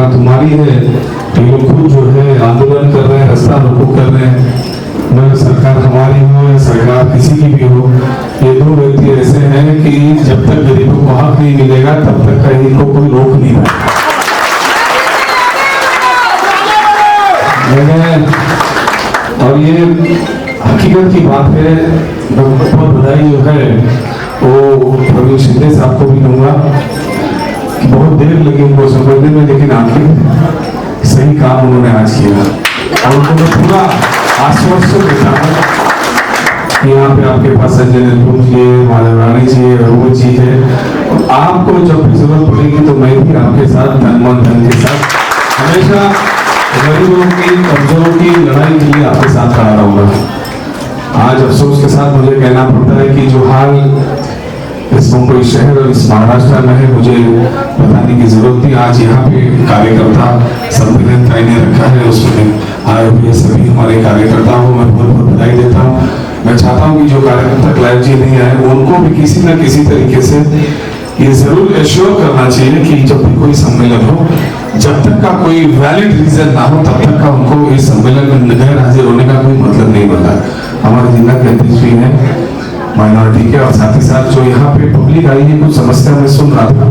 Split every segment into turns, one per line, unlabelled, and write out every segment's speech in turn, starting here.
सरकार तुम्हारी है, तो ये खुद जो है आंदोलन कर रहे हैं, रास्ता रोको कर रहे हैं। मैं सरकार हमारी हो या सरकार किसी की भी हो, ये दो व्यक्ति ऐसे हैं कि जब तक गरीबों को हक नहीं मिलेगा तब तक कहीं इनको कोई रोक नहीं पाएगा। और ये हकीकत की बात है। बहुत बधाई जो है वो प्रवीण शिंदे साहब को भी दूंगा। बहुत देर लगी उनको समझने में, लेकिन आखिर सही काम उन्होंने आज किया और उन्होंने पूरा आश्वासन देता है कि यहाँ पे आपके पास संजय नेतृत्व जी है, माधव रानी जी है, रोहन जी है। आपको जब भी जरूरत पड़ेगी तो मैं भी आपके साथ धन मन धन के साथ हमेशा गरीबों की कमजोरों की लड़ाई के लिए आपके साथ खड़ा रहूंगा। आज अफसोस के साथ मुझे कहना पड़ता है कि जो हाल इस मुंबई शहर और इस महाराष्ट्र में है, मुझे बताने की जरूरत थी। आज यहाँ पे कार्यकर्ता सम्मेलन ने रखा है, उसमें आए हुए सभी हमारे कार्यकर्ताओं को मैं बहुत बहुत बधाई देता हूँ। मैं चाहता हूँ कि जो कार्यकर्ता क्लाइव जी नहीं आए उनको भी किसी न किसी तरीके से ये जरूर एश्योर करना चाहिए कि जब भी कोई सम्मेलन हो, जब तक का कोई वैलिड रीजन ना हो तब तक का उनको इस सम्मेलन में गैर हाजिर होने का कोई मतलब नहीं बनता। हमारे जिला के अध्यक्ष भी हैं माइनॉरिटी के, और साथ ही साथ जो यहाँ पे पब्लिक आई है, कुछ समस्या मैं सुन रहा था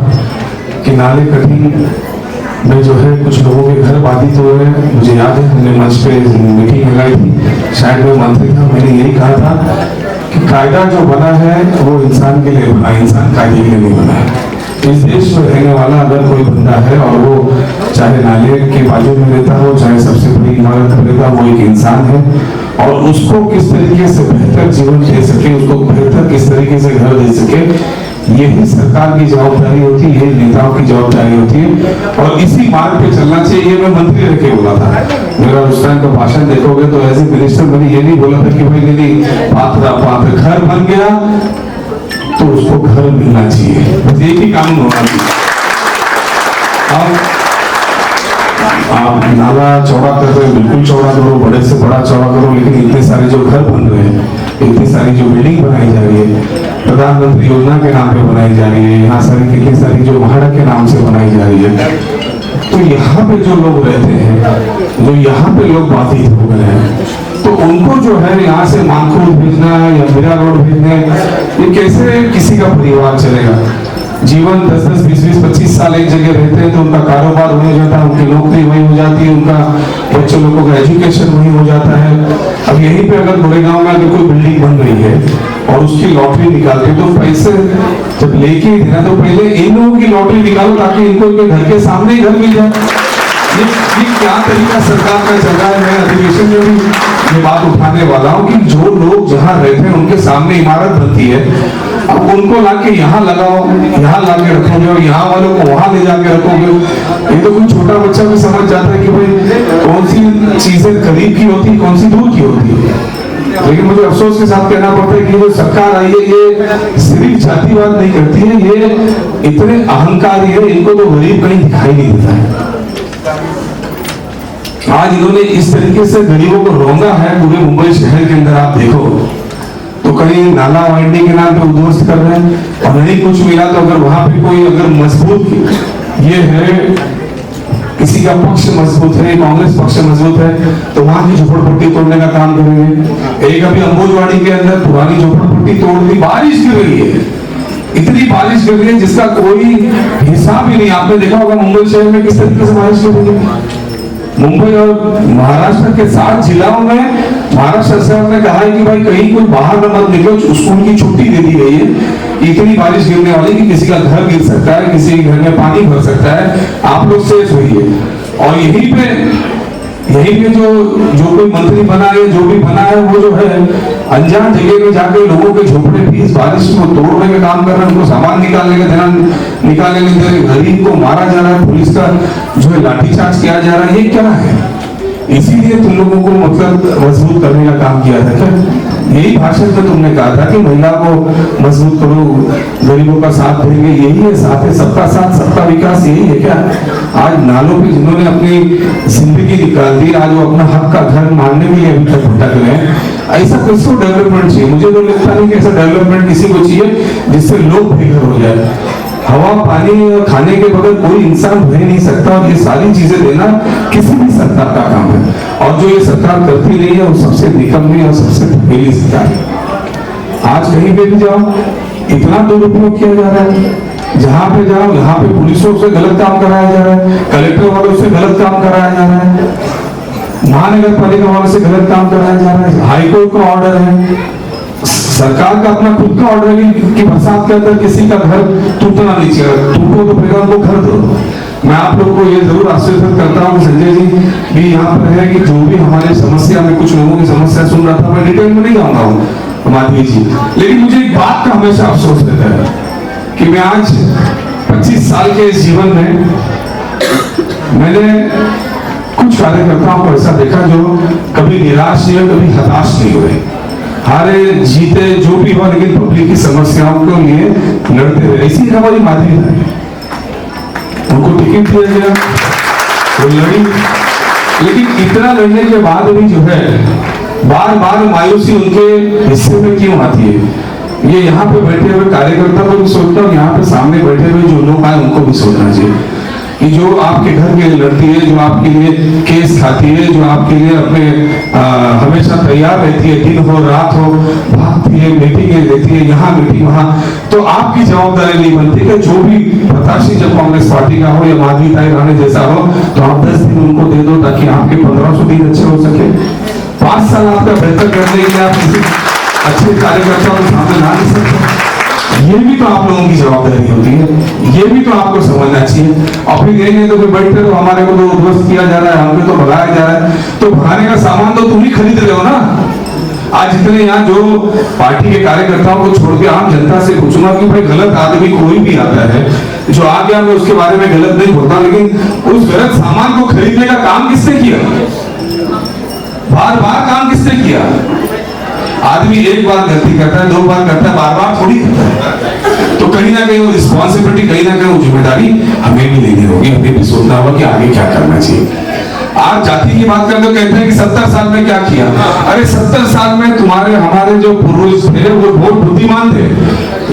कि नाले कटिंग में जो है कुछ लोगों के घर बाधित हुए हैं। मुझे याद है हमने मंच पे मीटिंग लगाई थी, शायद मैं मंत्री था, मैंने यही कहा था कि कायदा जो बना है वो इंसान के लिए बना, इंसान कायदे के लिए नहीं बना है। इस देश में रहने वाला अगर कोई बंदा है और वो चाहे नाले के बाजू में रहता हो, चाहे सबसे बड़ी इमारत में रहता हो, वो एक इंसान है और उसको किस तरीके से बेहतर जीवन दे सके, उसको बेहतर किस तरीके से घर दे सके, यही सरकार की जवाबदारी होती है, यही नेताओं की जवाबदारी होती है और इसी मार्ग पे चलना चाहिए। मैं मंत्री रह के बोला था, मेरा उस टाइम का भाषण देखोगे तो एज ए मिनिस्टर मैंने ये नहीं बोला था कि भाई यदि पात्र घर बन गया तो उसको घर मिलना चाहिए, बस एक ही कानून होना चाहिए। आप नाला चौड़ा कर रहे हो, बिल्कुल चौड़ा करो, बड़े से बड़ा चौड़ा करो, लेकिन इतने सारे जो घर बन रहे हैं, इतनी सारी जो बिल्डिंग बनाई जा रही है, प्रधानमंत्री योजना के नाम पे बनाई जा रही है, यहाँ सारी कितनी सारी जो महाड़ा के नाम से बनाई जा रही है, तो यहाँ पे जो लोग रहते हैं, जो यहाँ पे लोग बाधित हो गए हैं, तो उनको जो है यहाँ से मानखुर्द भेजना या मीरा रोड भेजने, ये कैसे किसी का परिवार चलेगा? जीवन 10-10, 20-20, 25 साल एक जगह रहते हैं तो उनका कारोबार वहीं हो जाता है, उनकी नौकरी वहीं हो जाती है, उनका बच्चों लोगों का एजुकेशन वहीं हो जाता है। अब यहीं पे अगर गोरेगांव में अगर कोई बिल्डिंग बन रही है और उसकी लॉटरी निकालते तो पैसे जब लेके देना तो पहले इन लोगों की लॉटरी निकालो ताकि इनको इनके घर के सामने ही घर मिल जाए। ये क्या तरीका सरकार का चल रहा है? मैं अधिवेशन में भी ये बात उठाने वाला हूँ कि जो लोग जहाँ रहते हैं उनके सामने इमारत बनती है, अब उनको लाके यहाँ लगाओ, यहाँ लाके रखोगे और यहाँ वालों को वहां ले जाके रखोगे। ये तो कोई छोटा बच्चा भी समझ जाता है कि भाई कौन सी चीजें करीब की होती है, कौन सी दूर की होती है। लेकिन मुझे अफसोस के साथ कहना पड़ता है कि जो सरकार आई है ये सिर्फ जातिवाद नहीं करती है, ये इतने अहंकारी है, इनको तो गरीब कहीं दिखाई नहीं देता है। आज इन्होंने इस तरीके से गरीबों को रोंगा है पूरे मुंबई शहर के अंदर। आप देखो तो कहीं नाला वाइंडिंग के नाम पे उद्ध्वस्त कर रहे हैं और नहीं कुछ मिला तो अगर वहां पे कोई अगर मजबूत ये है, किसी का पक्ष मजबूत है, कांग्रेस पक्ष मजबूत है, तो वहां की झोपड़पट्टी तोड़ने का काम करेंगे। एक अभी अंबोजवाड़ी के अंदर पुरानी झोपड़पट्टी तोड़ दी, बारिश गिर रही है, इतनी बारिश गिर रही है जिसका कोई हिसाब ही नहीं। आपने देखा होगा मुंबई शहर में किस तरीके से बारिश गिर रही है। मुंबई और महाराष्ट्र के 7 जिलाओं में महाराष्ट्र सरकार ने कहा है कि भाई कहीं कोई बाहर न मत निकलो, स्कूल की छुट्टी दे दी गई है। इतनी बारिश गिरने वाली कि किसी का घर गिर सकता है, किसी के घर में पानी भर सकता है, आप लोग सेफ होइए। और यहीं पे जो कोई मंत्री बना है, जो भी बना है, वो जो है अनजान जगह में जाके लोगों के झोपड़े भी इस बारिश को तोड़ने का काम कर रहे हैं, उनको सामान निकालने नहीं दे रहे, गरीब को मारा जा रहा है, पुलिस का जो है लाठीचार्ज किया जा रहा है। ये क्या है? इसीलिए तुम लोगों को मतलब मजबूत करने का काम किया था क्या? यही भाषण में तुमने कहा था कि महिला को मजबूत करो, गरीबों का साथ देंगे, यही है साथ है, सबका साथ सबका विकास, यही है क्या? आज नालों पे जिन्होंने अपनी जिंदगी निकाल दी, आज वो अपना हक का घर मांगने के लिए अभी तक भटक रहे हैं। ऐसा किसको डेवलपमेंट चाहिए? मुझे तो लगता नहीं कि ऐसा डेवलपमेंट किसी को चाहिए जिससे लोग बेघर हो जाए। हवा पानी और खाने के बगैर कोई इंसान रह नहीं सकता, और ये सारी चीजें देना किसी भी सरकार का काम है। और जो ये सरकार करती नहीं है वो सबसे निकम्मी और सबसे धकेली सरकार है। आज कहीं पे भी जाओ इतना दुरुपयोग किया जा रहा है, जहां पे जाओ यहाँ पे पुलिसों से गलत काम कराया जा रहा है, कलेक्टर वालों से गलत काम कराया जा रहा है, महानगर पालिका वालों से गलत काम कराया जा रहा है। हाईकोर्ट का ऑर्डर है, सरकार का अपना खुद का ऑर्डर है कि बरसात के अंदर किसी का घर टूटना नहीं चाहिए, टूटो तो फिर उनको घर दो। मैं आप लोगों को ये जरूर आश्वस्त करता हूँ संजय जी भी यहाँ पर है कि जो भी हमारे समस्या में कुछ लोगों की समस्या सुन रहा था, मैं डिटेल में नहीं जाऊंगा माधवी जी, लेकिन मुझे एक बात का हमेशा अफसोस रहता है कि मैं आज 25 साल के इस जीवन में मैंने कुछ कार्यकर्ताओं को ऐसा देखा जो कभी निराश नहीं हुए, कभी हताश नहीं हुए, हारे जीते जो भी हुआ, लेकिन पब्लिक की समस्याओं के लिए लड़ते रहे। इसी हमारी माधवी है, उनको टिकट दिया गया, वो लड़ी, लेकिन इतना लड़ने के बाद भी जो है बार बार मायूसी उनके हिस्से में क्यों आती है, ये यहाँ पे बैठे हुए कार्यकर्ता को भी सोचता हूँ, यहाँ पे सामने बैठे हुए जो लोग आए उनको भी सोचना चाहिए कि जो आपके घर के लिए लड़ती है, जो आपके लिए केस खाती है, जो आपके लिए अपने हमेशा तैयार रहती है, दिन हो रात हो भागती है, मीटिंगें देती है, यहाँ मीटिंग वहाँ, तो आपकी जवाबदारी नहीं बनती कि जो भी प्रत्याशी जब कांग्रेस पार्टी का हो या माधवी ताई राणे जैसा हो तो आप 10 दिन उनको दे दो ताकि आपके 1500 दिन अच्छे हो सके। 5 साल आपका बेहतर करने के लिए आप किसी अच्छे कार्यकर्ता को सामने ला नहीं सकते। ये भी तो आप लोगों की जवाबदारी होती है, ये भी तो आपको समझना चाहिए। और फिर यही नहीं तो फिर बैठते तो हमारे को तो उद्ध्वस्त किया जा रहा है, हमें तो भगाया जा रहा है, तो भगाने का सामान तो तुम ही खरीद रहे हो ना। आज जितने यहाँ जो पार्टी के कार्यकर्ताओं को छोड़ के आम जनता से पूछूंगा कि भाई गलत आदमी कोई भी आता है जो आ गया, मैं उसके बारे में गलत नहीं बोलता, लेकिन उस गलत सामान को खरीदने का काम किसने किया, बार बार काम किसने किया। आदमी एक बार गलती करता है, 2 बार करता है, बार बार थोड़ी करता है, तो कहीं ना कहीं वो रिस्पॉन्सिबिलिटी, कहीं ना कहीं वो जिम्मेदारी हमें भी लेनी होगी, हमें भी सोचना होगा कि आगे क्या करना चाहिए। आज जाति की बात करते कहते हैं कि 70 साल में क्या किया, अरे 70 साल में तुम्हारे हमारे जो पूर्वज थे वो बहुत बुद्धिमान थे,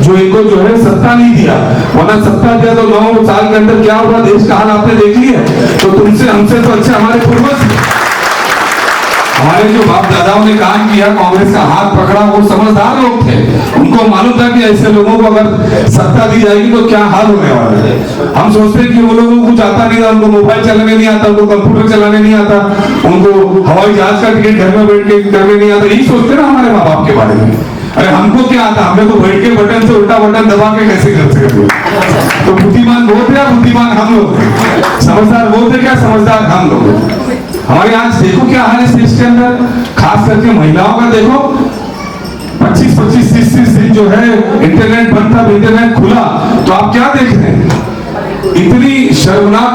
जो इनको जो है सत्ता नहीं दिया, वरना सत्ता दिया तो 9 साल के अंदर क्या हुआ देश का हाल आपने देख लिया। तो तुमसे हमसे तो अच्छे हमारे पूर्वज थे, हमारे जो बाप दादाओं ने काम किया, कांग्रेस का हाथ पकड़ा, वो समझदार लोग थे, उनको मालूम था कि ऐसे लोगों को अगर सत्ता दी जाएगी तो क्या हाल होने वाला है। हम सोचते हैं कि वो लोगों को कुछ आता नहीं था, उनको मोबाइल चलाने नहीं आता, उनको कंप्यूटर चलाने नहीं आता, उनको हवाई जहाज का टिकट घर में बैठ के करने नहीं आता, यही सोचते ना हमारे माँ बाप के बारे में। अरे हमको क्या आता, हमें तो बैठ के बटन से उल्टा बटन दबा के कैसे कर सकते। तो बुद्धिमान वो थे या बुद्धिमान हम लोग, समझदार वो थे क्या समझदार हम लोग। हमारे आज देखो क्या हाल है देश के अंदर, खास करके महिलाओं का देखो, 25-25-30 दिन जो है इंटरनेट बंद था, इंटरनेट खुला तो आप क्या देख रहे हैं, इतनी शर्मनाक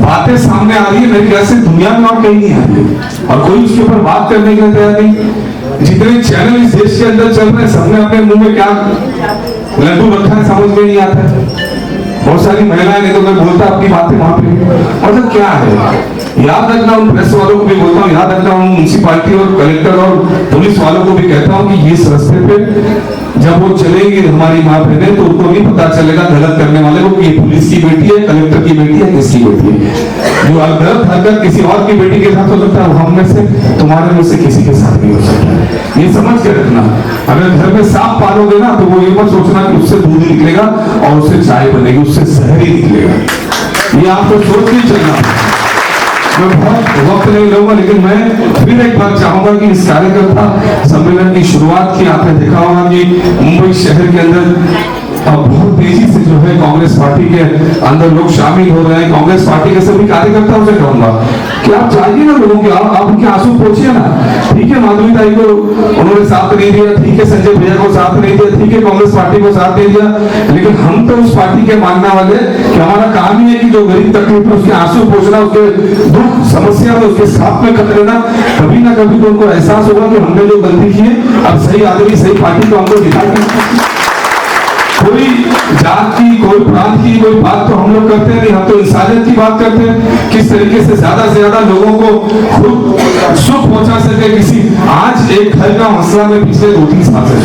बातें सामने आ रही है, मेरे ख्याल से दुनिया में और कहीं नहीं आ रही है, और कोई उसके ऊपर बात करने के लिए तैयार नहीं। जितने चैनल इस देश के अंदर चल रहे हैं सबने अपने मुंह में क्या लड्डू रखा है समझ में नहीं आता है। बहुत सारी महिलाएं, नहीं तो मैं बोलता अपनी बातें वहां पे, मतलब क्या है, याद रखना, उन प्रेस वालों को भी बोलता हूँ, याद रखना, उन म्युनिसिपैलिटी और कलेक्टर और पुलिस वालों को भी कहता हूँ कि इस रास्ते पे जब वो चलेंगे हमारी माँ बहनें तो उनको भी पता चलेगा गलत करने वाले को कि ये पुलिस की बेटी है, कलेक्टर की बेटी है, किसकी बेटी है। जो गलत हरकत किसी और की बेटी के साथ हो सकता है, हम में से तुम्हारे में से किसी के साथ भी हो सकता है, ये समझ के रखना। अगर घर में सांप पालोगे ना तो वो ये मत सोचना कि उससे दूध निकलेगा और उससे चाय बनेगी, उससे जहर ही निकलेगा, ये आपको सोच के चलना। मैं बहुत वक्त नहीं लूंगा, लेकिन मैं फिर एक बार चाहूंगा कि इस कार्यकर्ता सम्मेलन की शुरुआत की आपने देखा होगा कि मुंबई शहर के अंदर बहुत तेजी से जो है कांग्रेस पार्टी के अंदर लोग शामिल हो रहे हैं। कांग्रेस पार्टी के सभी कार्यकर्ताओं से कहूंगा कि आप चाहिए ना लोगों के, आप उनके आंसू पोंछिए ना। ठीक है माधवी ताई को उन्होंने साथ नहीं दिया, ठीक है संजय भैया को साथ नहीं दिया, ठीक है कांग्रेस पार्टी को साथ नहीं दिया, लेकिन हम तो उस पार्टी के मानने वाले कि हमारा काम ही है कि जो गरीब तकलीफ में उसके आंसू पोंछना, उसके दुख समस्या में उसके साथ में खड़े रहना। कभी ना कभी तो उनको एहसास होगा कि हमने जो गलती की है, अब सही आदमी सही पार्टी को हमको दिखा के कोई जात की, कोई प्रांत की कोई बात तो हम लोग करते नहीं, हम तो इंसानियत की बात करते हैं। किस तरीके से ज्यादा से ज्यादा लोगों को खुद सुख पहुंचा सके। किसी आज एक घर का मसला में पिछले 2-3 साल से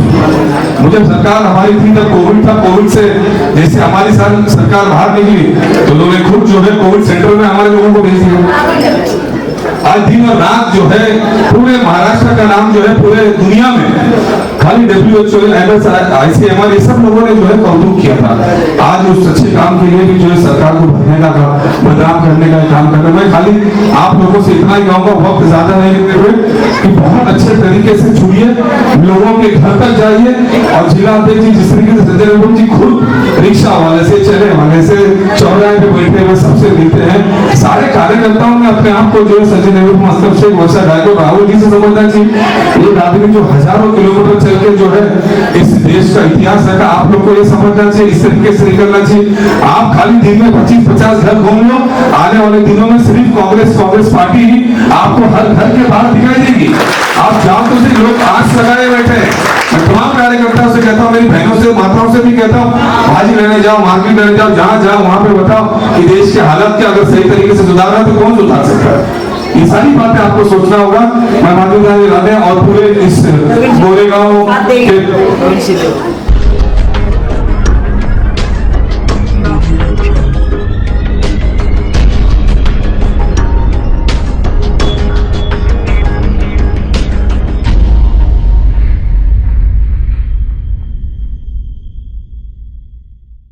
मुझे सरकार हमारी थी तब कोविड था, कोविड से जैसे हमारी सरकार बाहर निकली तो लोगों ने खुद जो है कोविड सेंटर में हमारे लोगों को भेज दिया। आज दिन और रात जो है पूरे महाराष्ट्र का नाम जो है पूरे दुनिया में खाली WHO, ICMR ये सब लोगों ने जो है कौतुक किया था। आज उस अच्छे काम के लिए भी जो है सरकार को भरने का बदनाम करने का काम कर रहे हैं। मैं खाली आप लोगों से इतना ही कहूँगा, वक्त ज्यादा नहीं लेते हुए, कि बहुत अच्छे तरीके से जुड़िए, लोगों के घर तक जाइए। और जिला अध्यक्ष जी जिस तरीके से संजय निरुपम जी खुद रिक्शा वाले से, चले वाले से, चौराहे पे बैठे हुए सबसे मिलते हैं। सारे कार्यकर्ताओं ने अपने आप को जो है संजय निरुपम, अस्लम शेख, वर्षा गायकवाड़, राहुल जी से समझना चाहिए। एक आदमी जो हजारों किलोमीटर चल के जो है इस देश का इतिहास रखा, आप लोग को ये समझना चाहिए, इस तरीके से निकलना चाहिए। आप खाली दिन में 25-50 घर घूम लो, आने वाले दिनों में सिर्फ कांग्रेस पार्टी ही आपको हर घर के बाहर दिखाई देगी। आप जाओ तो सिर्फ लोग आस लगाए बैठे हैं। मैं तमाम कार्यकर्ताओं से कहता हूँ, मेरी बहनों से, माताओं से भी कहता हूँ, भाजी लेने जाओ, मार्केट लेने जाओ, जहाँ जाओ वहां पे बताओ कि देश के हालात क्या, अगर सही तरीके से सुधारना है तो कौन सुधार सकता है। ये सारी बातें आपको सोचना होगा। मैं माधव और पूरे इस गोरेगांव के